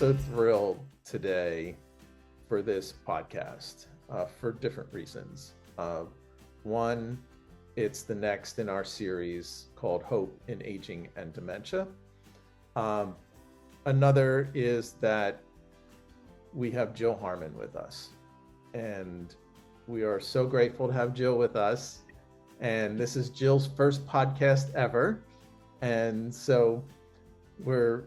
so thrilled today for this podcast for different reasons. One, it's the next in our series called Hope in Aging and Dementia. Another is that we have Jill Harmon with us, and we are so grateful to have Jill with us. And this is Jill's first podcast ever, and so we're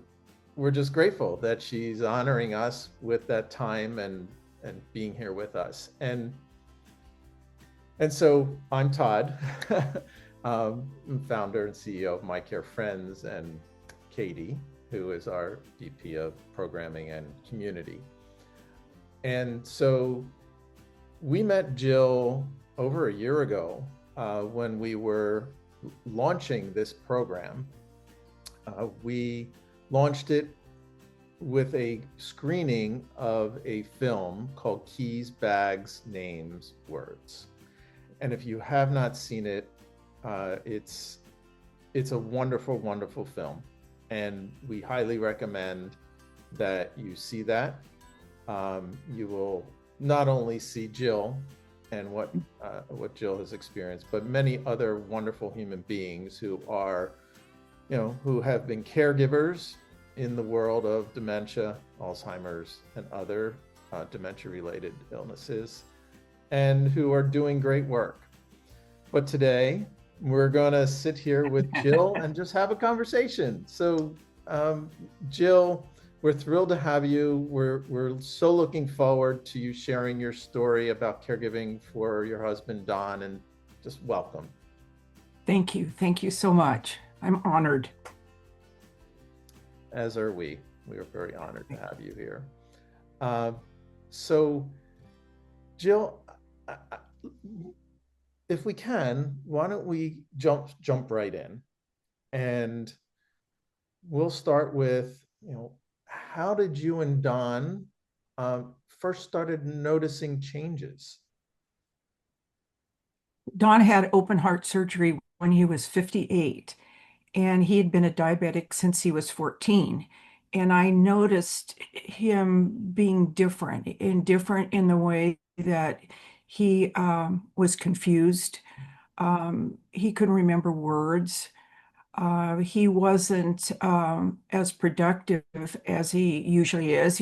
just grateful that she's honoring us with that time and being here with us. And so I'm Todd, founder and CEO of My Care Friends, and Katie, who is our VP of Programming and Community. And so we met Jill over a year ago when we were launching this program. We launched it with a screening of a film called Keys, Bags, Names, Words. And if you have not seen it, it's a wonderful, wonderful film. And we highly recommend that you see that. You will not only see Jill and what Jill has experienced, but many other wonderful human beings who are, who have been caregivers in the world of dementia, Alzheimer's, and other dementia-related illnesses, and who are doing great work. But today, we're going to sit here with Jill and just have a conversation. So, Jill, we're thrilled to have you. We're so looking forward to you sharing your story about caregiving for your husband, Don, and just welcome. Thank you. Thank you so much. I'm honored. As are we. We are very honored to have you here. So, Jill, if we can, why don't we jump right in, and we'll start with, how did you and Don first started noticing changes? Don had open heart surgery when he was 58, and he had been a diabetic since he was 14. And I noticed him being different in the way that he was confused. He couldn't remember words. He wasn't as productive as he usually is.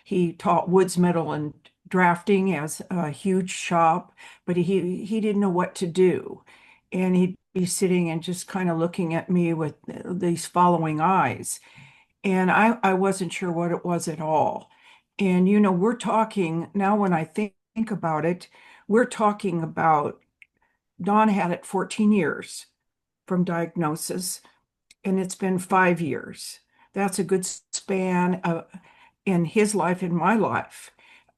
He taught woods metal and drafting as a huge shop, but he didn't know what to do. And he'd be sitting and just kind of looking at me with these following eyes. And I wasn't sure what it was at all. And, we're talking now, when I think about it, we're talking about Don had it 14 years from diagnosis, and it's been 5 years. That's a good span in his life, in my life,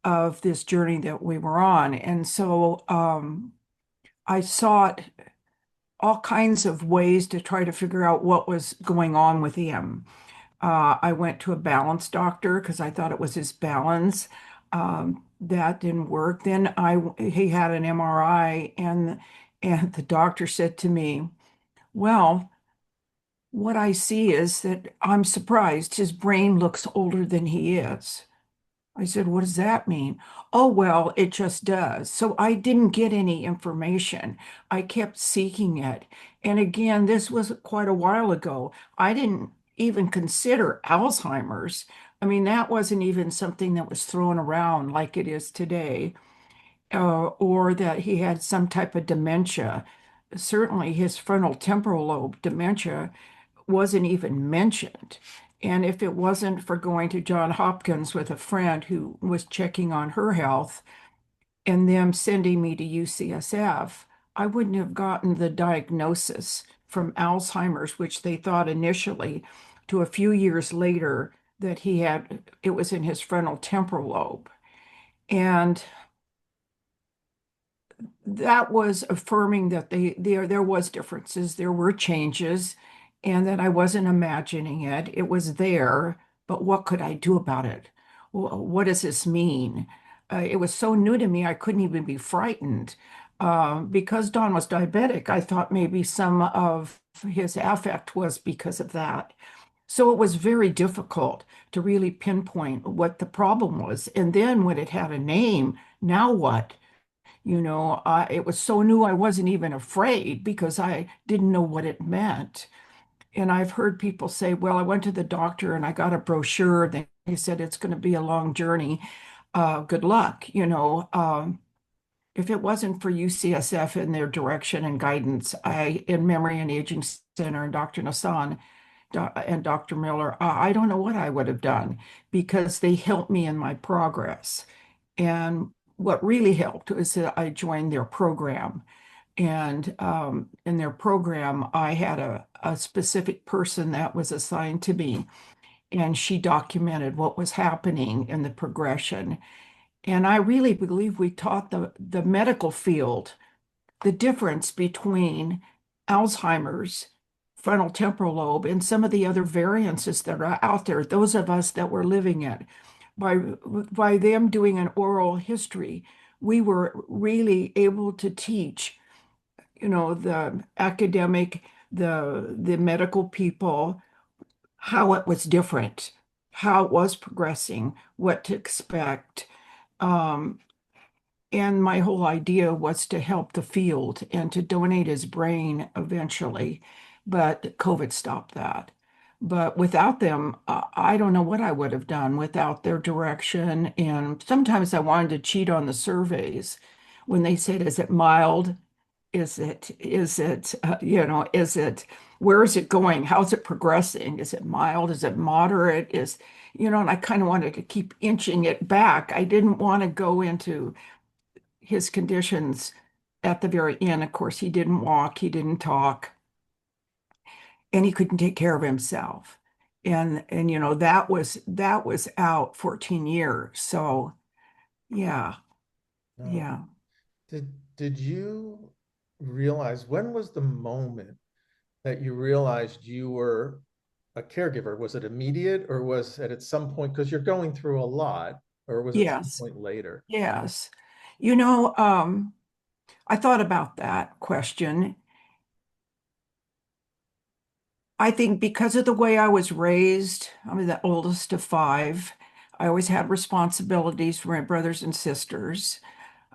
of this journey that we were on. And so I sought all kinds of ways to try to figure out what was going on with him. I went to a balance doctor because I thought it was his balance. That didn't work. Then he had an MRI, and the doctor said to me, "Well, what I see is that I'm surprised his brain looks older than he is." I said, "What does that mean?" "Oh, well, it just does." So I didn't get any information. I kept seeking it. And again, this was quite a while ago. I didn't even consider Alzheimer's. I mean, that wasn't even something that was thrown around like it is today, or that he had some type of dementia. Certainly his frontal temporal lobe dementia wasn't even mentioned. And if it wasn't for going to Johns Hopkins with a friend who was checking on her health and them sending me to UCSF, I wouldn't have gotten the diagnosis from Alzheimer's, which they thought initially, to a few years later that it was in his frontal temporal lobe. And that was affirming that there was differences, there were changes, and that I wasn't imagining it. It was there, but what could I do about it? What does this mean? It was so new to me, I couldn't even be frightened. Because Don was diabetic, I thought maybe some of his affect was because of that. So it was very difficult to really pinpoint what the problem was. And then when it had a name, now what? It was so new I wasn't even afraid because I didn't know what it meant. And I've heard people say, well, I went to the doctor and I got a brochure. They said it's going to be a long journey. Good luck. If it wasn't for UCSF and their direction and guidance, in Memory and Aging Center and Dr. Nassan and Dr. Miller, I don't know what I would have done because they helped me in my progress. And what really helped was that I joined their program. And in their program, I had a specific person that was assigned to me, and she documented what was happening in the progression. And I really believe we taught the medical field the difference between Alzheimer's, frontal temporal lobe, and some of the other variances that are out there, those of us that were living it. By them doing an oral history, we were really able to teach, the academic, the medical people, how it was different, how it was progressing, what to expect. Um, and my whole idea was to help the field and to donate his brain eventually, but COVID stopped that. But without them, I don't know what I would have done without their direction. And sometimes I wanted to cheat on the surveys when they said, is it mild? Where is it going? How's it progressing? Is it mild? Is it moderate? And I kind of wanted to keep inching it back. I didn't want to go into his conditions at the very end. Of course, he didn't walk, he didn't talk, and he couldn't take care of himself. And that was out 14 years. So yeah, Oh. yeah. Did you realize, when was the moment that you realized you were a caregiver? Was it immediate, or was it at some point, because you're going through a lot, or was it some Yes, point later? yes. You know, um, I thought about that question. I think because of the way I was raised, I'm the oldest of five. I always had responsibilities for my brothers and sisters.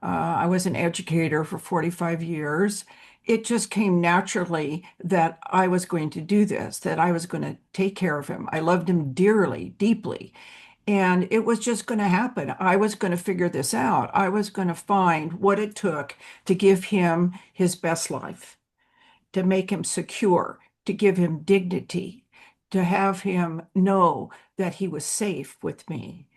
I was an educator for 45 years. It just came naturally that I was going to do this, that I was going to take care of him. I loved him dearly, deeply. And it was just going to happen. I was going to figure this out. I was going to find what it took to give him his best life, to make him secure, to give him dignity, to have him know that he was safe with me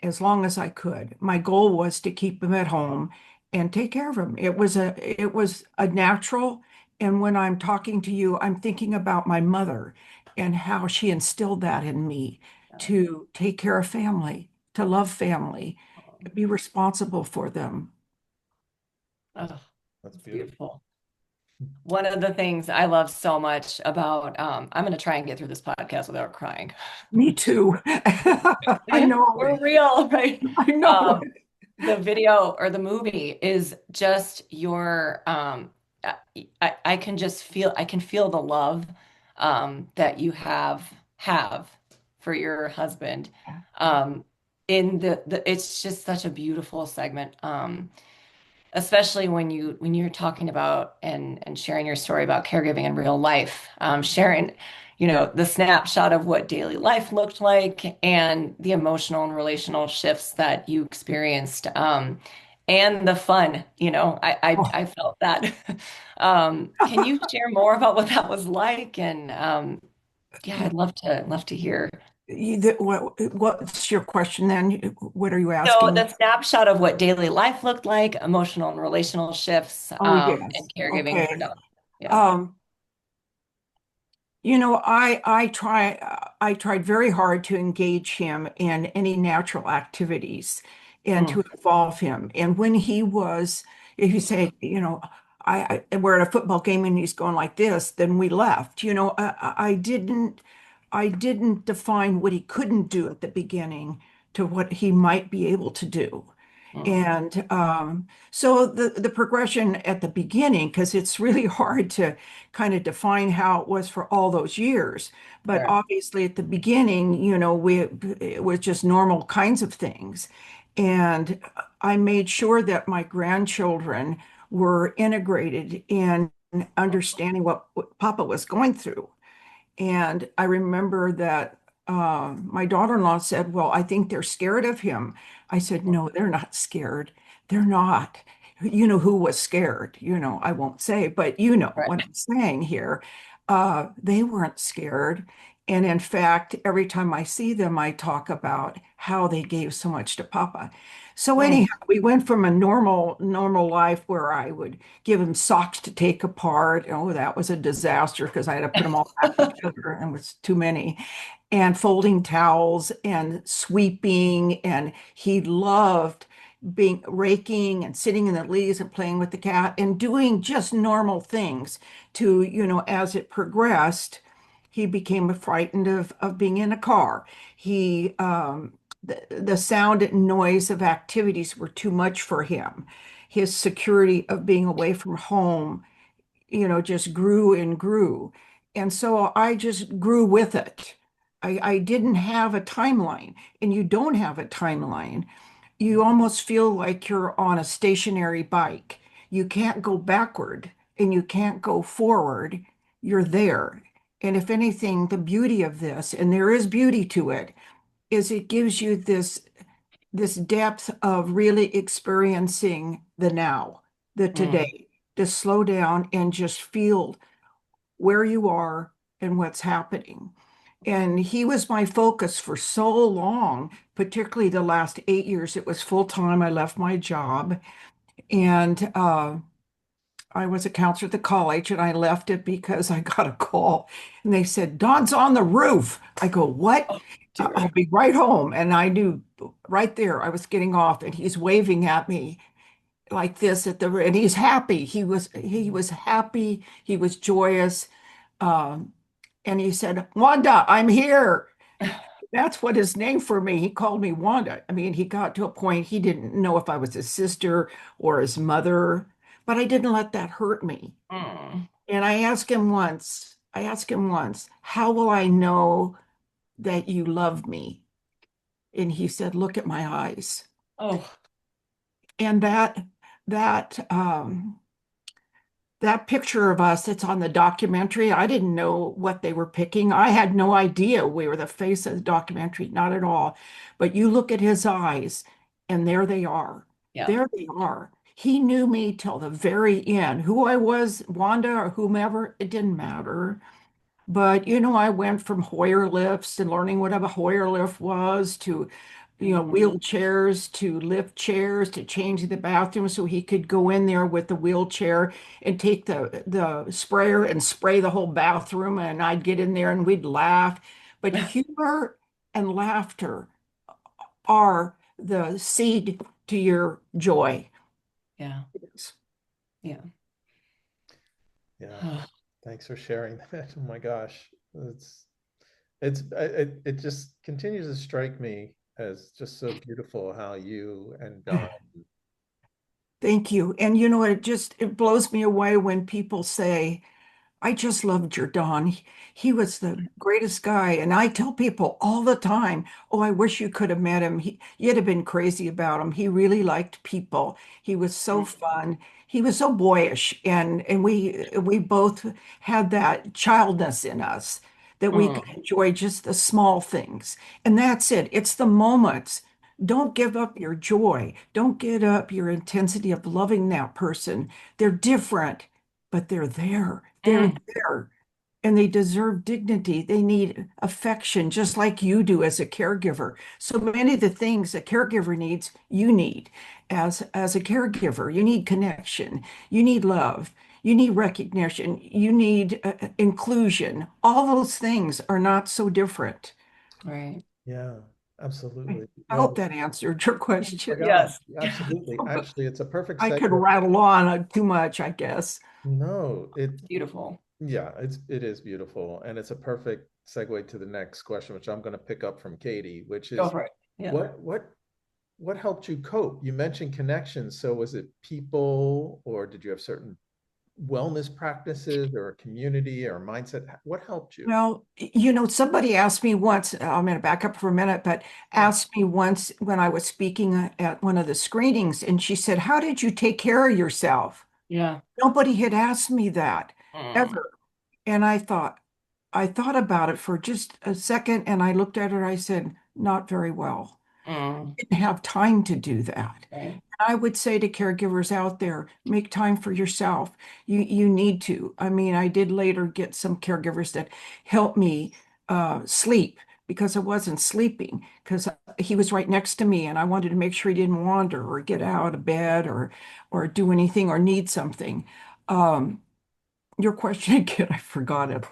as long as I could. My goal was to keep him at home and take care of him. It was a natural. And when I'm talking to you, I'm thinking about my mother and how she instilled that in me to take care of family, to love family, to be responsible for them. Oh, That's it's beautiful. beautiful. One of the things I love so much about, I'm going to try and get through this podcast without crying. Me too. I know We're it. real, right? I know Um, the video or the movie is just your, I can just feel, I can feel the love that you have for your husband. Um, in it's just such a beautiful segment. Especially when you're talking about and sharing your story about caregiving in real life, sharing, the snapshot of what daily life looked like and the emotional and relational shifts that you experienced, and the fun, I felt that. Can you share more about what that was like? And yeah, I'd love to hear. What's your question then? What are you So asking? the snapshot of what daily life looked like, emotional and relational shifts, Oh, and yes. caregiving for Okay. them. Yeah. Um, I tried very hard to engage him in any natural activities and Mm. to involve him. And when if you say, we're at a football game and he's going like this, then we left. I didn't define what he couldn't do at the beginning to what he might be able to do. Mm. And so the progression at the beginning, because it's really hard to kind of define how it was for all those years. But Sure. obviously at the beginning, it was just normal kinds of things. And I made sure that my grandchildren were integrated in understanding what Papa was going through. And I remember that my daughter-in-law said, "Well, I think they're scared of him." I said, "No, they're not scared. They're not." You know who was scared? I won't say, but you know Right. what I'm saying here. They weren't scared. And in fact, every time I see them, I talk about how they gave so much to Papa. So Mm. anyhow, we went from a normal life where I would give him socks to take apart. Oh, that was a disaster because I had to put them all back together and it was too many. And folding towels and sweeping. And he loved being raking and sitting in the leaves and playing with the cat and doing just normal things to, as it progressed, he became frightened of being in a car. The sound and noise of activities were too much for him. His security of being away from home, just grew and grew. And so I just grew with it. I didn't have a timeline, and you don't have a timeline. You almost feel like you're on a stationary bike. You can't go backward and you can't go forward. You're there. And if anything, the beauty of this, and there is beauty to it, is it gives you this depth of really experiencing the now, the Mm. today, to slow down and just feel where you are and what's happening. And he was my focus for so long, particularly the last 8 years. It was full time. I left my job and I was a counselor at the college and I left it because I got a call and they said, "Don's on the roof." I go, "What?" Oh, "I'll dear. be right home." And I knew right there I was getting off and he's waving at me like this and he's happy. He was happy. He was joyous. Um, and he said, "Wanda, I'm here." That's what his name for me. He called me Wanda. I mean, he got to a point he didn't know if I was his sister or his mother, but I didn't let that hurt me. Mm. And I asked him once, "How will I know that you love me?" And he said, "Look at my eyes." Oh, And that picture of us that's on the documentary, I didn't know what they were picking. I had no idea we were the face of the documentary, not at all. But you look at his eyes, and there they are. yeah. There they are. He knew me till the very end. Who I was, Wanda or whomever, it didn't matter. But I went from Hoyer lifts and learning what a Hoyer lift was to, Mhm. wheelchairs to lift chairs to changing the bathroom so he could go in there with the wheelchair and take the sprayer and spray the whole bathroom. And I'd get in there and we'd laugh. But humor and laughter are the seed to your joy. Yeah. Yeah. Yeah. Thanks for sharing that. Oh my gosh. It just continues to strike me as just so beautiful how you and Don. Thank you. And it blows me away when people say, "I just loved your Don. He was the greatest guy." And I tell people all the time, "Oh, I wish you could have met him. You'd have been crazy about him. He really liked people. He was so Mm. fun. He was so boyish." And we both had that childness in us that we could Mm. enjoy just the small things. And that's it. It's the moments. Don't give up your joy. Don't give up your intensity of loving that person. They're different, but they're there. They're Mm. there and they deserve dignity. They need affection, just like you do as a caregiver. So many of the things a caregiver needs, you need as a caregiver. You need connection. You need love. You need recognition. You need inclusion. All those things are not so different. Right. Yeah, I absolutely. I hope that answered your Oh my question. gosh, Yes. absolutely. Actually, it's a perfect I could segue. rattle on too much, I guess. No, Beautiful. yeah, it is beautiful. And it's a perfect segue to the next question, which I'm going to pick up from Katie, which Go is for it. Yeah. what what helped you cope? You mentioned connections. So was it people, or did you have certain wellness practices or a community or mindset? What helped you? Well, somebody asked me once, I'm going to back up for a minute, but Yeah. asked me once when I was speaking at one of the screenings, and she said, "How did you take care of yourself?" Yeah. Nobody had asked me that Mm, ever. And I thought about it for just a second, and I looked at her, I said, "Not very well." mm, Didn't have time to do that. right. I would say to caregivers out there, make time for yourself. You need to. I mean, I did later get some caregivers that helped me sleep because I wasn't sleeping because he was right next to me and I wanted to make sure he didn't wander or get out of bed or do anything or need something. Um, your question again, I forgot it.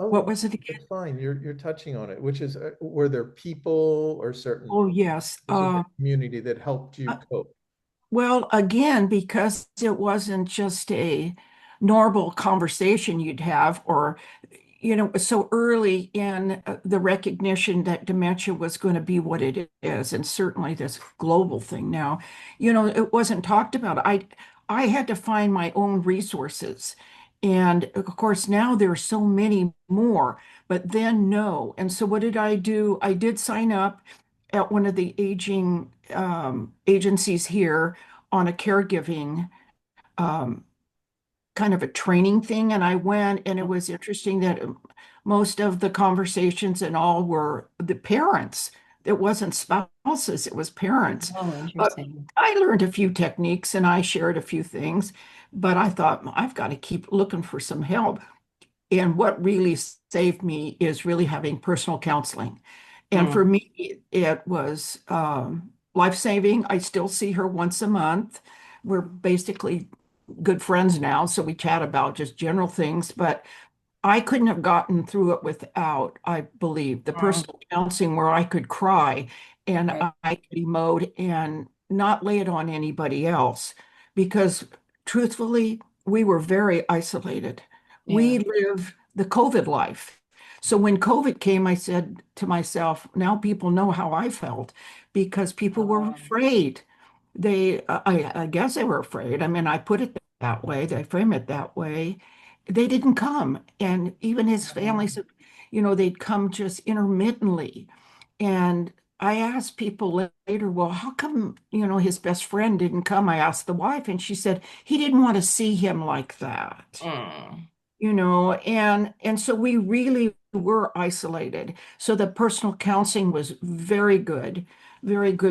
What Oh, was it again? it's fine. You're touching on it, which is, were there people or certain Oh, yes. specific community that helped you cope? Well, again, because it wasn't just a normal conversation you'd have, or, it was so early in the recognition that dementia was going to be what it is, and certainly this global thing now, it wasn't talked about. I had to find my own resources. And of course, now there's so many more, but then no. And so what did I do? I did sign up at one of the aging agencies here on a caregiving um, kind of a training thing. And I went, and it was interesting that most of the conversations and all were the parents. It wasn't spouses, it was parents. Oh, But interesting. I learned a few techniques and I shared a few things, but I thought I've got to keep looking for some help. And what really saved me is really having personal counseling. And for Mm, me, it was life-saving. I still see her once a month. We're basically good friends now, so we chat about just general things. But I couldn't have gotten through it without, I believe, the mm, personal counseling where I could cry and right. I could emote and not lay it on anybody else. Because truthfully, we were very isolated. Yeah. We live the COVID life. So when COVID came, I said to myself, now people know how I felt because people were Um, afraid. I guess they were afraid. I mean, I put it that way, they frame it that way. They didn't come. And even his family um, said, they'd come just intermittently. And I asked people later, well, how come, his best friend didn't come? I asked the wife, and she said he didn't want to see him like that. mm, And so we really were isolated. So the personal counseling was very good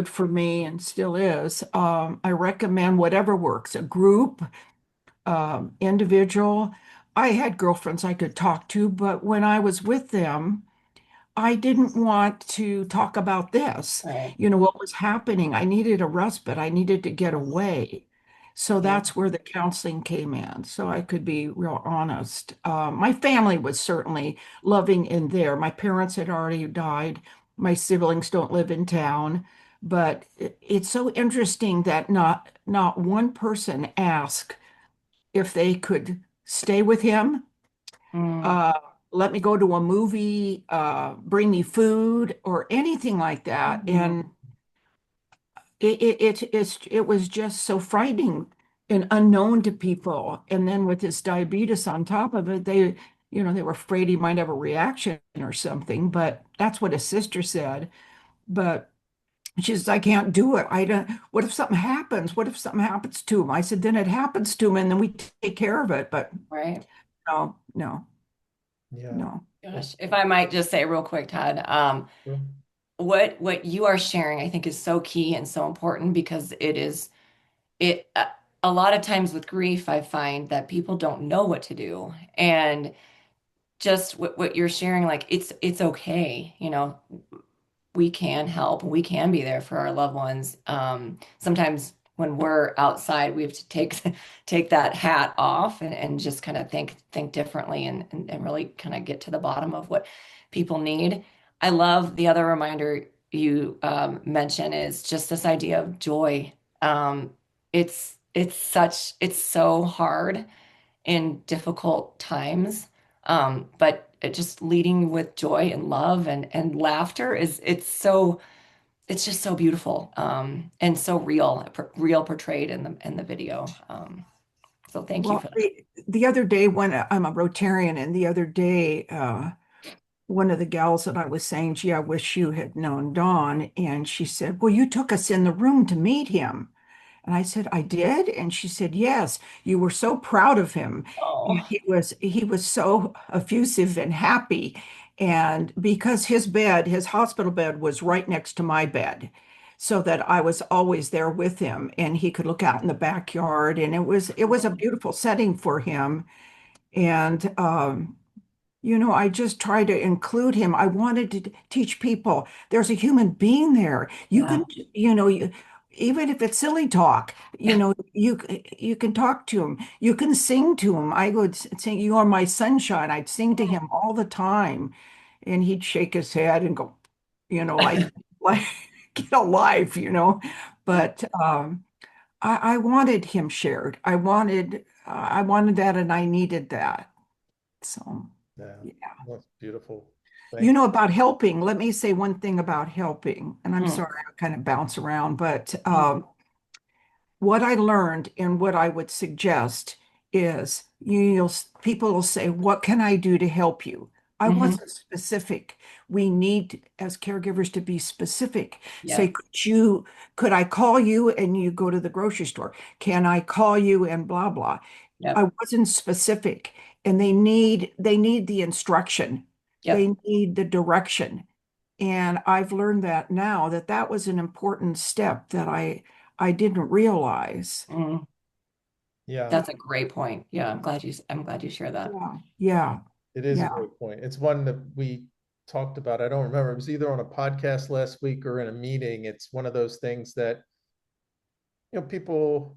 for me and still is. I recommend whatever works, a group, individual. I had girlfriends I could talk to, but when I was with them, I didn't want to talk about this, right. what was happening. I needed a respite. I needed to get away. So Yeah. that's where the counseling came in. So I could be real honest. My family was certainly loving in there. My parents had already died. My siblings don't live in town. But it's so interesting that not one person asked if they could stay with him, Mm, uh, let me go to a movie, bring me food, or anything like that. mm, And it was just so frightening and unknown to people. And then with this diabetes on top of it, they were afraid he might have a reaction or something. But that's what his sister said. But she says, I can't do it. I don't, what if something happens? What if something happens to him? I said, then it happens to him and then we take care of it. But right. no, no, Yeah. no. Gosh, if I might just say real quick, Todd, Sure. what you are sharing, I think is so key and so important because it a lot of times with grief, I find that people don't know what to do. And just what you're sharing, like it's okay, we can help, we can be there for our loved ones. Sometimes when we're outside, we have to take that hat off and just kind of think differently and really kind of get to the bottom of what people need. I love the other reminder you mentioned is just this idea of joy. It's so hard in difficult times. But just leading with joy and love and laughter it's so it's just so beautiful, and so real, real portrayed in the video. So thank you Well, for that. the other day when I'm a Rotarian, and the other day, one of the gals that I was saying, gee, I wish you had known Don. And she said, well, you took us in the room to meet him. And I said, I did? And she said, yes, you were so proud of him. And Oh, he was so effusive and happy. And because his bed, his hospital bed was right next to my bed, so that I was always there with him and he could look out in the backyard. And it was a beautiful setting for him. And I just try to include him. I wanted to teach people there's a human being there. You yeah. can, even if it's silly talk, you can talk to him. You can sing to him. I would sing, "You are my sunshine." I'd sing to him all the time, and he'd shake his head and go, like get alive. But I wanted him shared. I wanted that, and I needed that. So. Yeah, Yeah. that's beautiful. Thank About helping, let me say one thing about helping, and I'm Mm, sorry I kind of bounce around, but mm, what I learned and what I would suggest is people will say, what can I do to help you? I mhm. wasn't specific. We need, as caregivers, to be specific. Say, Yep, could I call you and you go to the grocery store? Can I call you and blah, blah? yep, I wasn't specific, and they need the instruction. yep. They need the direction. And I've learned that now that was an important step that I didn't realize. Mm, Yeah, that's a great point. Yeah, I'm glad you share that. Yeah, yeah, it is a yeah. great point. It's one that we talked about. I don't remember. It was either on a podcast last week or in a meeting. It's one of those things that, people,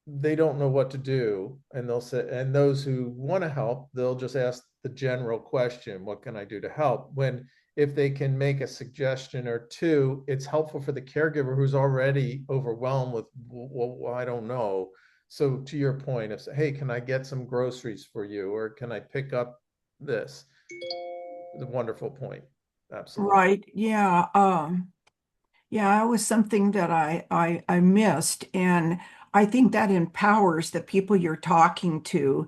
they don't know what to do, and they'll say, and those who want to help, they'll just ask the general question, what can I do to help? When if they can make a suggestion or two, it's helpful for the caregiver who's already overwhelmed with, well, I don't know. So to your point of, hey, can I get some groceries for you, or can I pick up this? The wonderful point. Absolutely. Right. Yeah. Yeah, it was something that I missed. And I think that empowers the people you're talking to,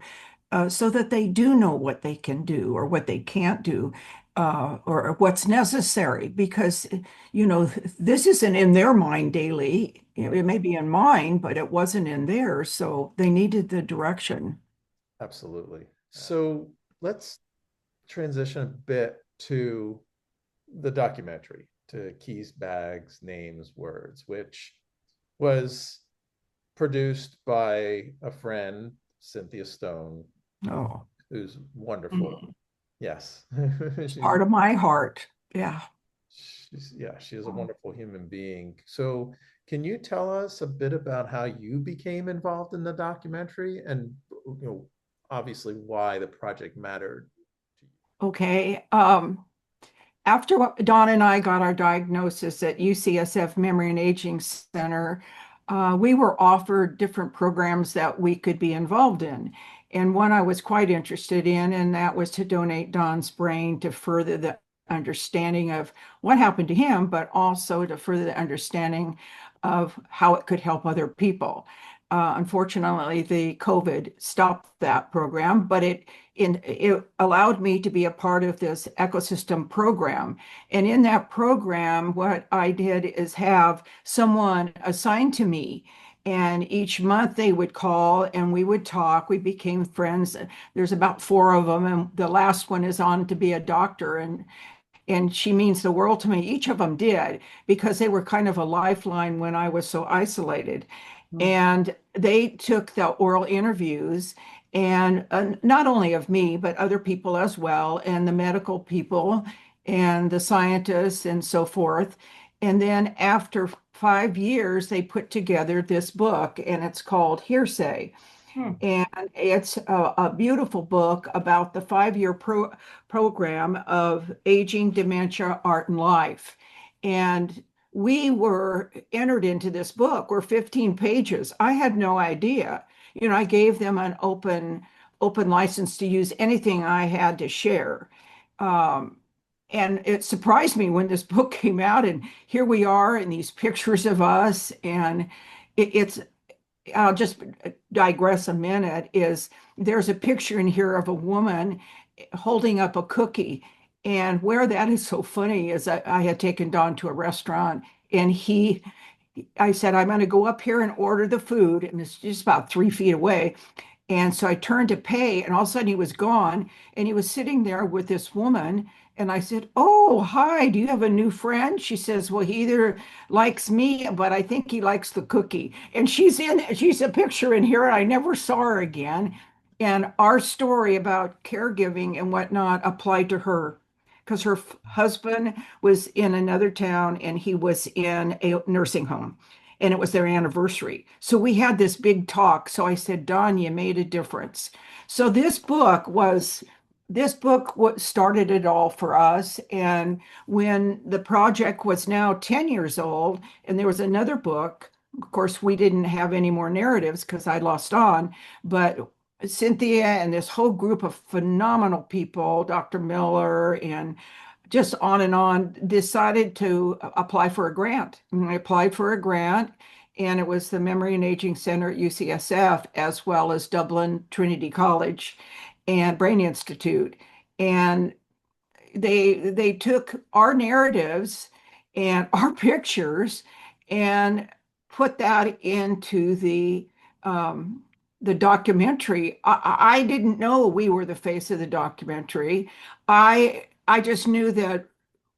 so that they do know what they can do or what they can't do, or what's necessary. Because, this isn't in their mind daily. It may be in mine, but it wasn't in theirs. So they needed the direction. Absolutely. So let's transition a bit to the documentary, to Keys, Bags, Names, Words, which was produced by a friend, Cynthia Stone, Oh, who's wonderful. Mhm. Yes. it's she's, part of my heart. Yeah. yeah, she is a wonderful human being. So can you tell us a bit about how you became involved in the documentary, and obviously why the project mattered to you? Okay. After Dawn and I got our diagnosis at UCSF Memory and Aging Center, we were offered different programs that we could be involved in. And one I was quite interested in, and that was to donate Don's brain to further the understanding of what happened to him, but also to further the understanding of how it could help other people. Unfortunately, the COVID stopped that program, but it allowed me to be a part of this ecosystem program. And in that program, what I did is have someone assigned to me. And each month they would call and we would talk. We became friends. There's about four of them, and the last one is on to be a doctor. And she means the world to me. Each of them did, because they were kind of a lifeline when I was so isolated. Mm, And they took the oral interviews, and not only of me, but other people as well, and the medical people and the scientists and so forth. And then after 5 years, they put together this book, and it's called Hearsay. mm, And it's a beautiful book about the 5 year program of aging, dementia, art, and life. And we were entered into this book. We're 15 pages. I had no idea. I gave them an open license to use anything I had to share. Um, And it surprised me when this book came out, and here we are in these pictures of us. And it's, I'll just digress a minute, is there's a picture in here of a woman holding up a cookie. And where that is so funny is I had taken Don to a restaurant, and I said, I'm going to go up here and order the food. And it's just about 3 feet away. And so I turned to pay, and all of a sudden he was gone, and he was sitting there with this woman. And I said, "Oh, hi, do you have a new friend?" She says, "Well, he either likes me, but I think he likes the cookie." And she's a picture in here, and I never saw her again. And our story about caregiving and whatnot applied to her because her husband was in another town and he was in a nursing home, and it was their anniversary. So we had this big talk. So I said, Don, you made a difference. So this book what started it all for us. And when the project was now 10 years old, and there was another book, of course, we didn't have any more narratives because I lost on, but Cynthia and this whole group of phenomenal people, Dr. Miller and just on, decided to apply for a grant. And I applied for a grant, and it was the Memory and Aging Center at UCSF, as well as Dublin Trinity College and Brain Institute. And they took our narratives and our pictures and put that into the documentary. I didn't know we were the face of the documentary. I just knew that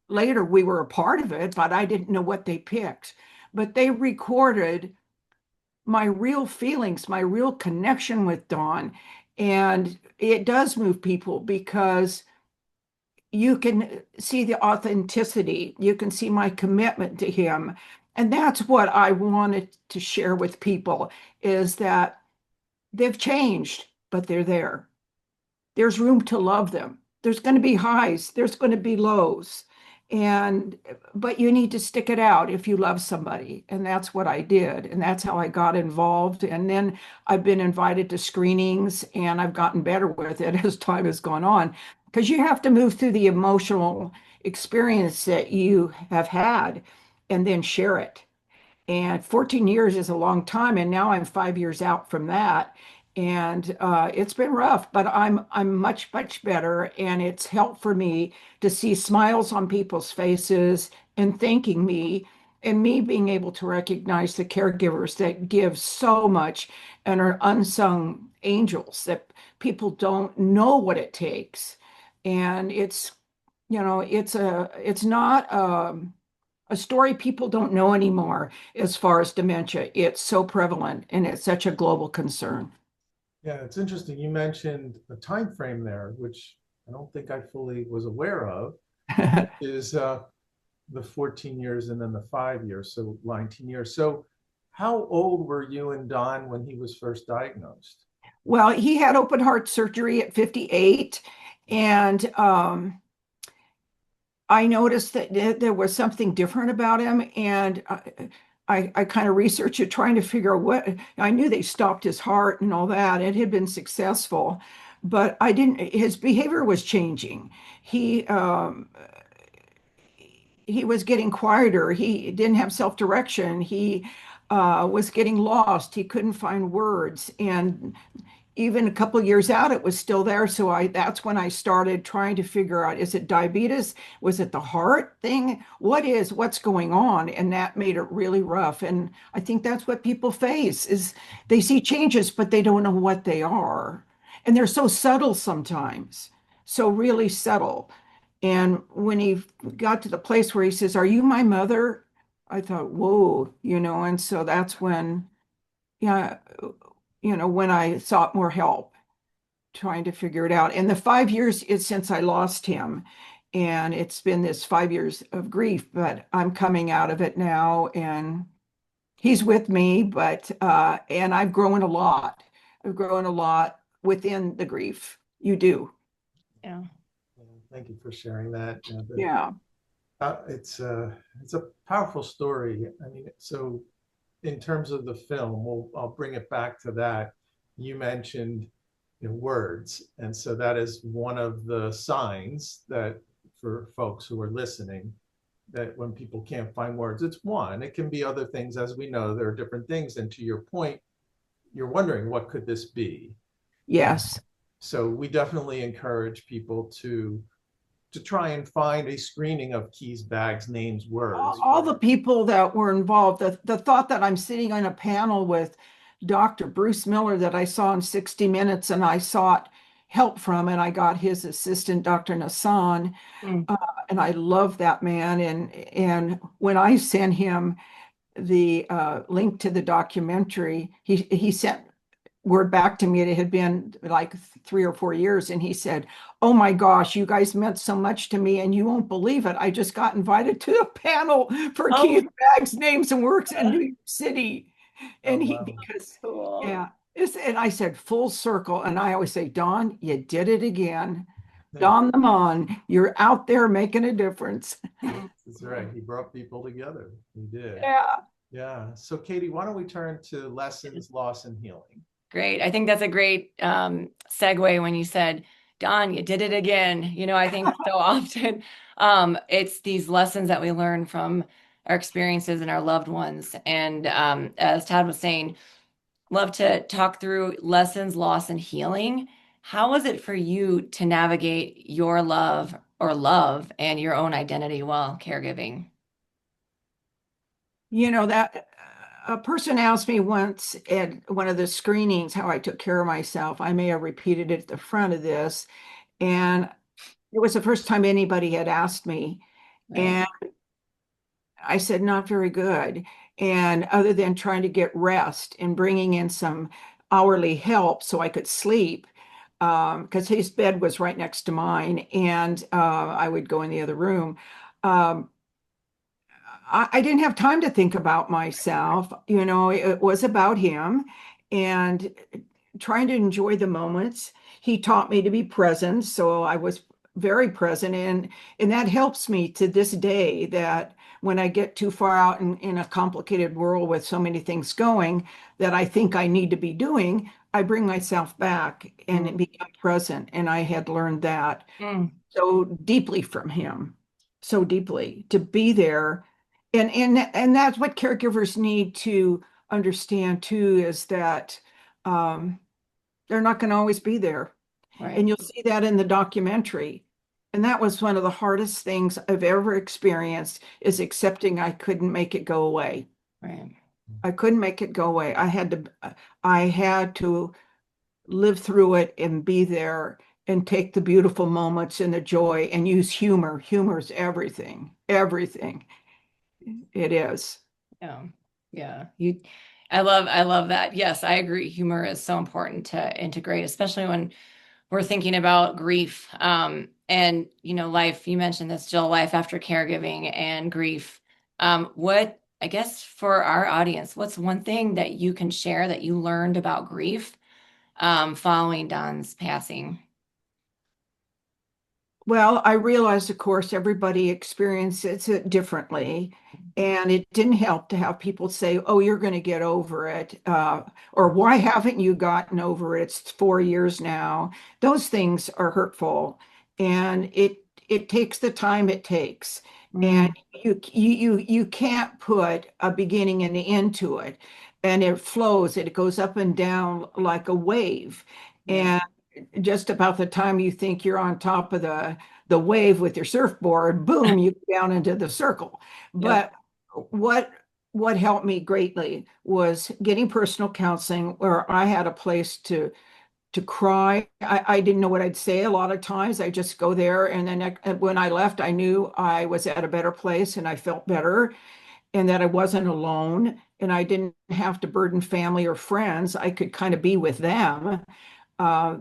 later we were a part of it, but I didn't know what they picked. But they recorded my real feelings, my real connection with Dawn. And it does move people because you can see the authenticity, you can see my commitment to him. And that's what I wanted to share with people, is that they've changed, but they're there. There's room to love them. There's going to be highs, there's going to be lows. And but you need to stick it out if you love somebody. And that's what I did. And that's how I got involved. And then I've been invited to screenings, and I've gotten better with it as time has gone on. Because you have to move through the emotional experience that you have had and then share it. And 14 years is a long time, and now I'm 5 years out from that. And it's been rough, but I'm much, much better. And it's helped for me to see smiles on people's faces and thanking me, and me being able to recognize the caregivers that give so much and are unsung angels that people don't know what it takes. And it's not a story people don't know anymore as far as dementia. It's so prevalent and it's such a global concern. Yeah, it's interesting. You mentioned a time frame there, which I don't think I fully was aware of, is the 14 years and then the 5 years, so 19 years. So how old were you and Don when he was first diagnosed? Well, he had open heart surgery at 58, and I noticed that there was something different about him, and I kind of researched it, trying to figure out what. I knew they stopped his heart and all that. It had been successful, but I didn't. His behavior was changing. He um, he was getting quieter. He didn't have self-direction. He was getting lost. He couldn't find words, and even a couple of years out, it was still there. So that's when I started trying to figure out, is it diabetes? Was it the heart thing? What's going on? And that made it really rough. And I think that's what people face, is they see changes, but they don't know what they are. And they're so subtle sometimes, so really subtle. And when he got to the place where he says, "Are you my mother?" I thought, whoa, and so that's when, yeah, when I sought more help trying to figure it out. And the 5 years is since I lost him. And it's been this 5 years of grief, but I'm coming out of it now, and he's with me, and I've grown a lot. I've grown a lot within the grief. You do. Yeah. Thank you for sharing that. Yeah. It's a powerful story. I mean, so in terms of the film, I'll bring it back to that. You mentioned words, and so that is one of the signs that for folks who are listening, that when people can't find words, it's one. It can be other things, as we know, there are different things. And to your point, you're wondering, what could this be? And Yes. so we definitely encourage people to try and find a screening of keys, bags, names, words. All the people that were involved, the thought that I'm sitting on a panel with Dr. Bruce Miller that I saw in 60 Minutes and I sought help from, and I got his assistant, Dr. Nassan, Mm. and I love that man. And when I sent him the link to the documentary, he sent word back to me. It had been like 3 or 4 years, and he said, "Oh my gosh, you guys meant so much to me, and you won't believe it. I just got invited to a panel for Oh, Keith Bags, Names, and Works in New York City." Oh, And he, wow. because, cool. yeah, and I said, full circle. And I always say, Don, you did it again. Yeah, Don the Mon, you're out there making a difference. that's right. He brought people together. He did. Yeah. Yeah. So, Katie, why don't we turn to lessons, loss, and healing? Great. I think that's a great segue when you said, Don, you did it again. I think so often it's these lessons that we learn from our experiences and our loved ones. And as Todd was saying, love to talk through lessons, loss, and healing. How was it for you to navigate your love and your own identity while caregiving? That a person asked me once at one of the screenings how I took care of myself. I may have repeated it at the front of this. And it was the first time anybody had asked me. Right. And I said, not very good. And other than trying to get rest and bringing in some hourly help so I could sleep, because his bed was right next to mine, and I would go in the other room. Um, I didn't have time to think about myself. It was about him and trying to enjoy the moments. He taught me to be present, so I was very present, and that helps me to this day, that when I get too far out in a complicated world with so many things going that I think I need to be doing, I bring myself back Mm. and become present. And I had learned that Mm. so deeply from him, so deeply to be there. And that's what caregivers need to understand too, is that um, they're not going to always be there. Right. And you'll see that in the documentary. And that was one of the hardest things I've ever experienced, is accepting I couldn't make it go away. Right. I couldn't make it go away. I had to live through it and be there and take the beautiful moments and the joy and use humor. Humor's everything. Everything. It is. Yeah. Yeah. I love that. Yes, I agree. Humor is so important to integrate, especially when we're thinking about grief. And life, you mentioned this, Jill, life after caregiving and grief. What, I guess for our audience, what's one thing that you can share that you learned about grief following Don's passing? Well, I realized, of course, everybody experiences it differently. And it didn't help to have people say, "Oh, you're going to get over it," or "Why haven't you gotten over it? It's 4 years now." Those things are hurtful, and it takes the time it takes. And Mm. you can't put a beginning and an end to it, and it flows. It goes up and down like a wave, Yeah. and just about the time you think you're on top of the wave with your surfboard, boom, you go down into the circle. Yep. But what what helped me greatly was getting personal counseling, where I had a place to cry. I didn't know what I'd say a lot of times. I just go there, and then when I left, I knew I was at a better place and I felt better, and that I wasn't alone, and I didn't have to burden family or friends. I could kind of be with them. Uh,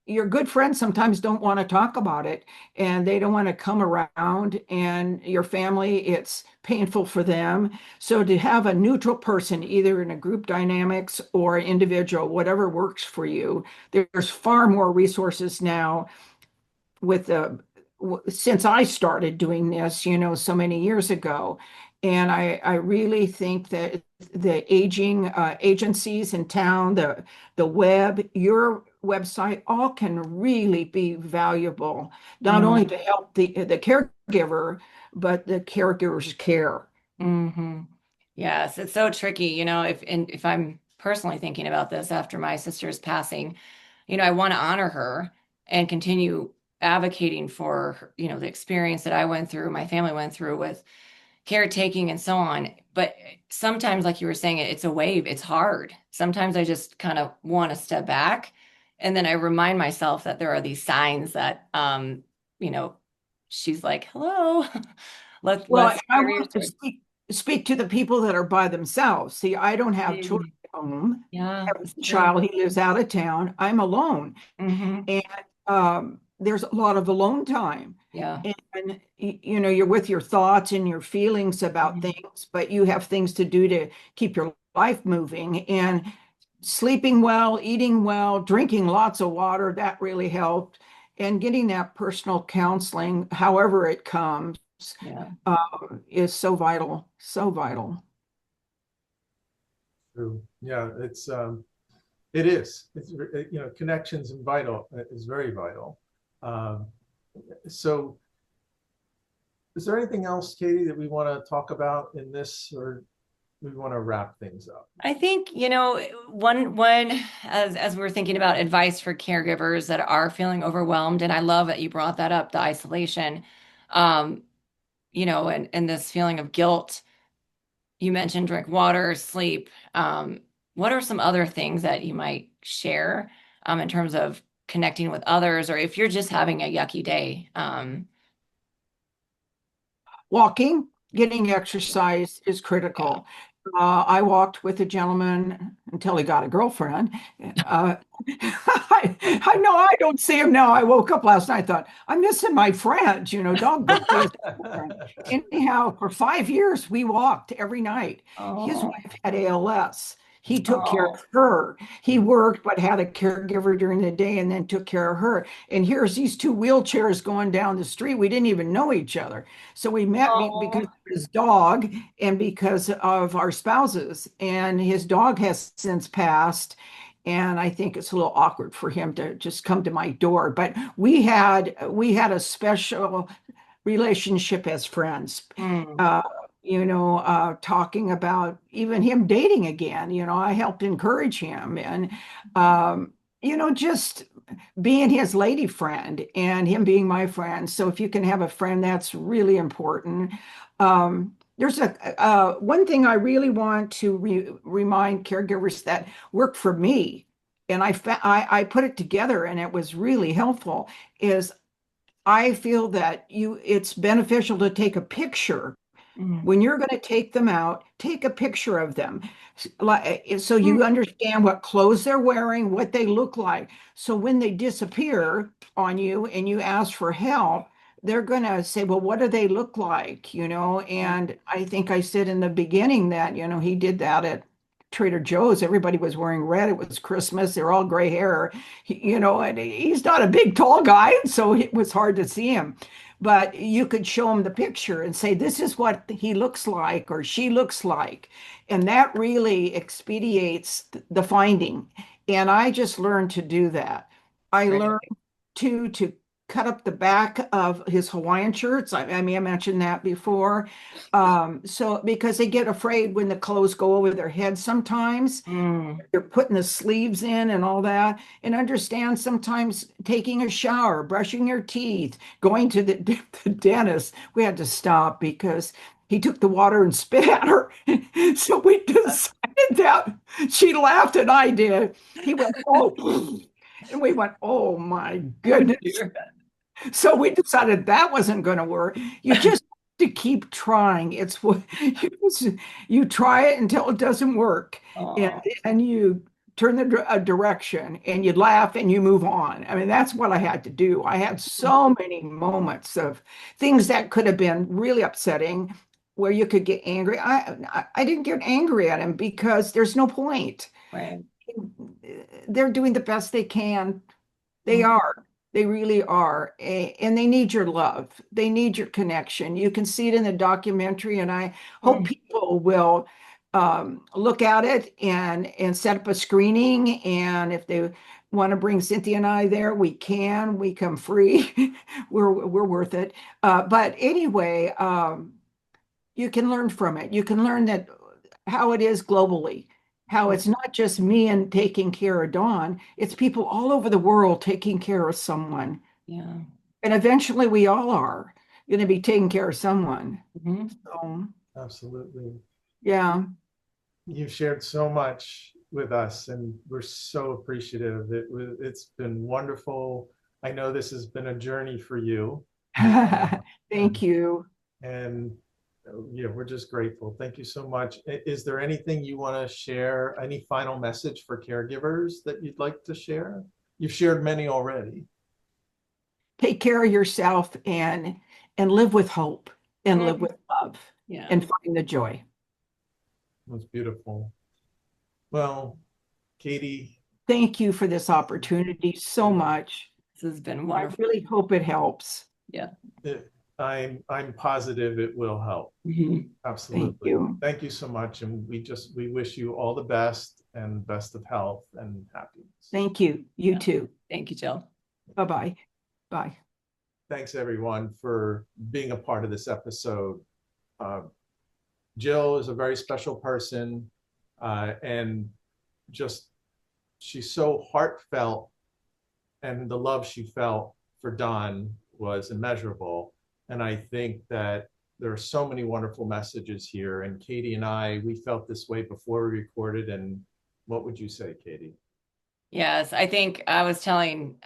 your good friends sometimes don't want to talk about it, and they don't want to come around, and your family, it's painful for them. So to have a neutral person, either in a group dynamics or individual, whatever works for you, there's far more resources now with the since I started doing this, so many years ago. And I really think that the aging agencies in town, the web, your website all can really be valuable, not only Mm, to help the caregiver, but the caregiver's care. hmm. Yes, it's so tricky, if I'm personally thinking about this after my sister's passing, I want to honor her and continue advocating for her, the experience that I went through, my family went through with caretaking and so on. But sometimes, like you were saying, it's a wave, it's hard. Sometimes I just kind of want to step back. And then I remind myself that there are these signs that, you know, she's like, hello, Well, let's I carry your want to sword. speak to the people that are by themselves. See, I don't have children Mm, at home. yeah, I have this a is it. child, he lives out of town. I'm alone. Hmm. And there's a lot of alone time. Yeah. And you're with your thoughts and your feelings about Mhm. things, but you have things to do to keep your life moving. And sleeping well, eating well, drinking lots of water, that really helped. And getting that personal counseling, however it comes, Yeah. uh, is so vital, so vital. True. Yeah, it is. Connections and vital is very vital. Um, so is there anything else, Katie, that we want to talk about in this, or we want to wrap things up? I think, one as we're thinking about advice for caregivers that are feeling overwhelmed, and I love that you brought that up, the isolation, um, and this feeling of guilt. You mentioned drink water, sleep. What are some other things that you might share, in terms of connecting with others, or if you're just having a yucky day? Walking, getting exercise is Yeah. critical. I walked with a gentleman until he got a girlfriend. I know I don't see him now. I woke up last night, thought, I'm missing my friend, doggone. He has a girlfriend. Anyhow, for 5 years, we walked every night. His Oh, wife had ALS. He took care oh, of her. He worked, but had a caregiver during the day and then took care of her. And here's these two wheelchairs going down the street. We didn't even know each other. So we met because oh, of his dog and because of our spouses. And his dog has since passed. And I think it's a little awkward for him to just come to my door. But we had a special relationship as friends. mm, Uh, talking about even him dating again. I helped encourage him and just being his lady friend and him being my friend. So if you can have a friend, that's really important. There's one thing I really want to remind caregivers that work for me, and I put it together, and it was really helpful. Is I feel that it's beneficial to take a picture mm, when you're going to take them out, take a picture of them so mm, you understand what clothes they're wearing, what they look like. So when they disappear on you and you ask for help, they're going to say, well, what do they look like? yeah. And I think I said in the beginning that, he did that at Trader Joe's. Everybody was wearing red. It was Christmas. They're all gray hair, and he's not a big, tall guy. So it was hard to see him, but you could show him the picture and say, this is what he looks like or she looks like. And that really expedites the finding. And I just learned to do that. I Great. learned to cut up the back of his Hawaiian shirts. I may have mentioned that before. So because they get afraid when the clothes go over their head sometimes, Mm, you're putting the sleeves in and all that, and understand sometimes taking a shower, brushing your teeth, going to the dentist. We had to stop because he took the water and spit at her. So we decided that she laughed and I did. He went, oh, and we went, oh my oh goodness. dear. So we decided that wasn't going to work. You just have to keep trying. It's what you try it until it doesn't work, and Oh, and you turn a direction and you laugh and you move on. I mean, that's what I had to do. I had so many moments of things that could have been really upsetting where you could get angry. I didn't get angry at him because there's no point. right. They're doing the best they can. They Mm, are. They really are. And they need your love. They need your connection. You can see it in the documentary, and I hope mm, people will look at it and set up a screening. And if they want to bring Cynthia and I there, we can. We come free. We're worth it. But anyway, you can learn from it. You can learn that how it is globally, how it's not just me and taking care of Dawn, it's people all over the world taking care of someone. Yeah. And eventually we all are going to be taking care of someone. Mhm. So, Absolutely. yeah. You've shared so much with us, and we're so appreciative. It's been wonderful. I know this has been a journey for you. Thank you. And yeah, we're just grateful. Thank you so much. Is there anything you want to share? Any final message for caregivers that you'd like to share? You've shared many already. Take care of yourself and live with hope and live Mhm. with love Yeah. and find the joy. That's beautiful. Well, Katie, Thank you for this opportunity so much. This has been I wonderful. really hope it helps. Yeah. I'm positive it will help. Mhm. Thank Absolutely. you. Thank you so much. And we wish you all the best and best of health and happiness. Thank you. You Yeah. too. Thank you, Jill. Bye-bye. Bye. Thanks everyone for being a part of this episode. Uh, Jill is a very special person, and just she's so heartfelt, and the love she felt for Don was immeasurable. And I think that there are so many wonderful messages here. And Katie and I, we felt this way before we recorded. And what would you say, Katie? Yes, I think I was telling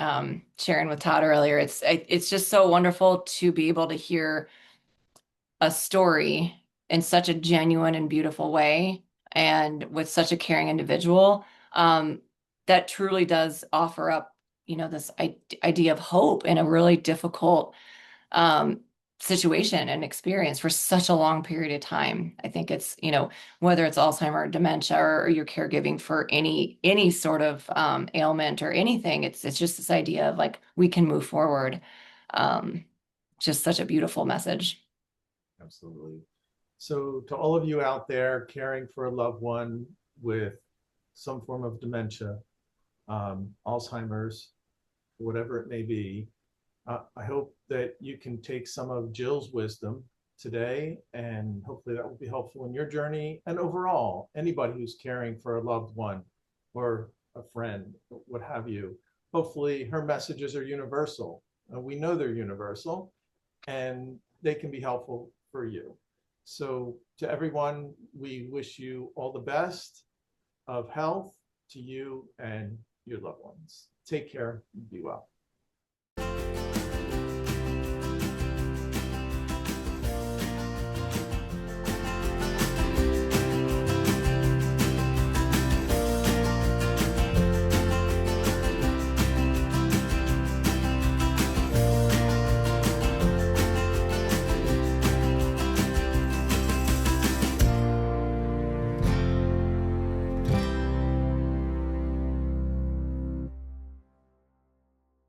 Sharon with Todd earlier, it's just so wonderful to be able to hear a story in such a genuine and beautiful way and with such a caring individual that truly does offer up, this idea of hope in a really difficult um, situation and experience for such a long period of time. I think it's, whether it's Alzheimer or dementia or you're caregiving for any sort of ailment or anything, it's just this idea of like we can move forward. Um, just such a beautiful message. Absolutely. So to all of you out there caring for a loved one with some form of dementia, Alzheimer's, whatever it may be, I hope that you can take some of Jill's wisdom today, and hopefully that will be helpful in your journey and overall, anybody who's caring for a loved one or a friend, what have you. Hopefully her messages are universal. We know they're universal, and they can be helpful for you. So to everyone, we wish you all the best of health to you and your loved ones. Take care. Be well.